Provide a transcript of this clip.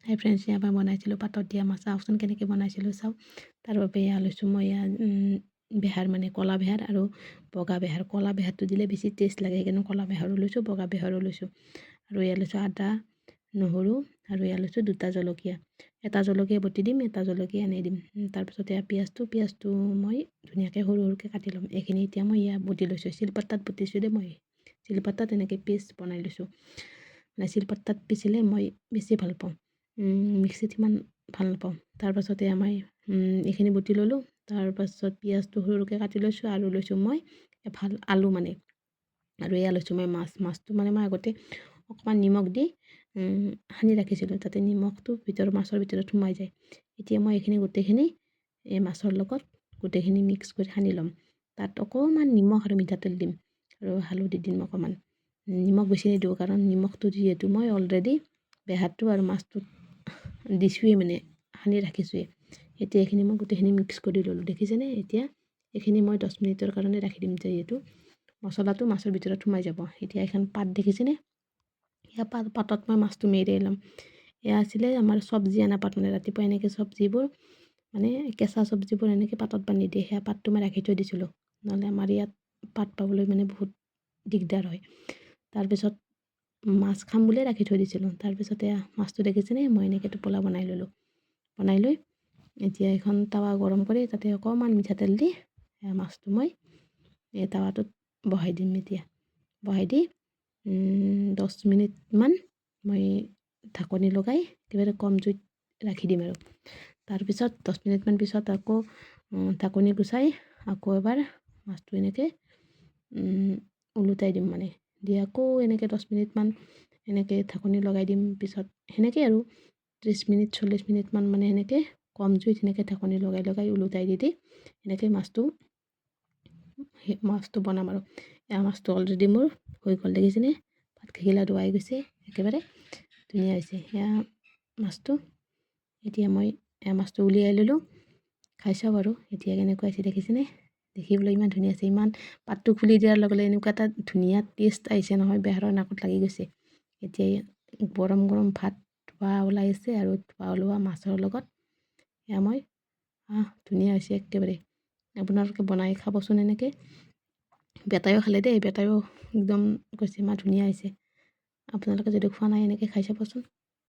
হাই friends, এবাৰ বনাইছিলোঁ পাতত দিয়া মাছ। চাওকচোন কেনেকৈ বনাইছিলোঁ চাওক। তাৰ বাবে এয়া লৈছোঁ মই বেহাৰ মানে ক'লা বেহাৰ আৰু বগা বেহাৰ। ক'লা বেহাৰটো দিলে বেছি টেষ্ট লাগে, সেইকাৰণে ক'লা বেহাৰো লৈছোঁ, বগা বেহাৰো লৈছোঁ। আৰু এয়া লৈছোঁ আদা, নহৰু আৰু এয়া লৈছোঁ 2টা জলকীয়া। এটা জলকীয়া বটি দিম, এটা জলকীয়া এনেই দিম। তাৰপিছত এয়া পিঁয়াজটো মই ধুনীয়াকৈ সৰু সৰুকৈ কাটি ল'ম। এইখিনি এতিয়া মই বটি লৈছোঁ, শিলপাতাত বটিছোঁ দেই মই। শিলপাতাত এনেকৈ পেষ্ট বনাই লৈছোঁ। মানে শিলপাতাত পিচিলে মই বেছি ভাল পাওঁ, মিক্সিত সিমান ভাল নাপাওঁ। তাৰপাছতে মই এইখিনি বটি ল'লোঁ। তাৰপাছত পিঁয়াজটো সৰু সৰুকৈ কাটি লৈছোঁ আৰু লৈছোঁ মই ভাল আলু মানে। আৰু এয়া লৈছোঁ মই মাছটো মানে মই আগতে অকণমান নিমখ দি সানি ৰাখিছিলোঁ, যাতে নিমখটো মাছৰ ভিতৰত সোমাই যায়। এতিয়া মই এইখিনি গোটেইখিনি এই মাছৰ লগত গোটেইখিনি মিক্স কৰি সানি ল'ম। তাত অকণমান নিমখ আৰু মিঠাতেল দিম আৰু হালধি দিম অকণমান। নিমখ বেছি নিদিওঁ, কাৰণ নিমখটো যিহেতু মই অলৰেডি বেহাৰটো আৰু মাছটোত দিছোঁৱেই, মানে সানি ৰাখিছোঁৱেই। এতিয়া এইখিনি মই গোটেইখিনি মিক্স কৰি ল'লোঁ, দেখিছেনে? এতিয়া এইখিনি মই 10 মিনিটৰ কাৰণে ৰাখি দিম, যিহেতু মছলাটো মাছৰ ভিতৰত সোমাই যাব। এতিয়া এখন পাত দেখিছেনে? সেয়া পাতত মই মাছটো মেৰিয়াই ল'ম। এয়া আছিলে আমাৰ চব্জি অনা পাত, মানে ৰাতিপুৱা এনেকৈ চব্জিবোৰ মানে কেঁচা চব্জিবোৰ এনেকৈ পাতত বান্ধি দিয়ে। সেয়া পাতটো মই ৰাখি থৈ দিছিলোঁ, নহ'লে আমাৰ ইয়াত পাত পাবলৈ মানে বহুত দিগদাৰ হয়। তাৰপিছত মাছ খাম বুলিয়ে ৰাখি থৈ দিছিলোঁ। তাৰপিছতে মাছটো দেখিছেনে? মই এনেকৈ টোপোলা বনাই ল'লোঁ। বনাই লৈ এতিয়া এখন টাৱা গৰম কৰি তাতে অকণমান মিঠাতেল দি মাছটো মই এই টাৱাটোত বহাই দিম। এতিয়া বহাই দি 10 মিনিটমান মই ঢাকনি লগাই একেবাৰে কম জুইত ৰাখি দিম। আৰু তাৰপিছত 10 মিনিটমান পিছত আকৌ ঢাকনি গুচাই আকৌ এবাৰ মাছটো এনেকৈ ওলোটাই দিম, মানে দি আকৌ এনেকৈ 10 মিনিটমান এনেকৈ ঢাকনি লগাই দিম। পিছত সেনেকৈ আৰু 30 মিনিট 40 মিনিটমান মানে সেনেকৈ কম জুইত সেনেকৈ ঢাকনি লগাই লগাই ওলোটাই দি এনেকৈ মাছটো বনাম। আৰু এয়া মাছটো অলৰেডি মোৰ হৈ গ'ল, দেখিছেনে? ভাতকেইগিলা ধোৱাই গৈছে, একেবাৰে ধুনীয়া হৈছে সেয়া মাছটো। এতিয়া মই মাছটো উলিয়াই ল'লোঁ, খাই চাওঁ আৰু এতিয়া কেনেকুৱা হৈছে, দেখিছেনে? দেখিবলৈ ইমান ধুনীয়া আছে। ইমান পাতটো খুলি দিয়াৰ লগে লগে এনেকুৱা এটা ধুনীয়া টেষ্ট আহিছে নহয়, বেহাৰৰ নাকত লাগি গৈছে। এতিয়া গৰম গৰম ভাত ধোৱা ওলাই আছে আৰু ধোৱা ওলোৱা মাছৰ লগত এয়া মই ধুনীয়া হৈছে একেবাৰে। আপোনালোকে বনাই খাবচোন এনেকৈ। বেটায়ো খালে দেই, বেটায়ো একদম কৈছে মা ধুনীয়া হৈছে। আপোনালোকে যদি খোৱা নাই এনেকৈ খাই চাবচোন।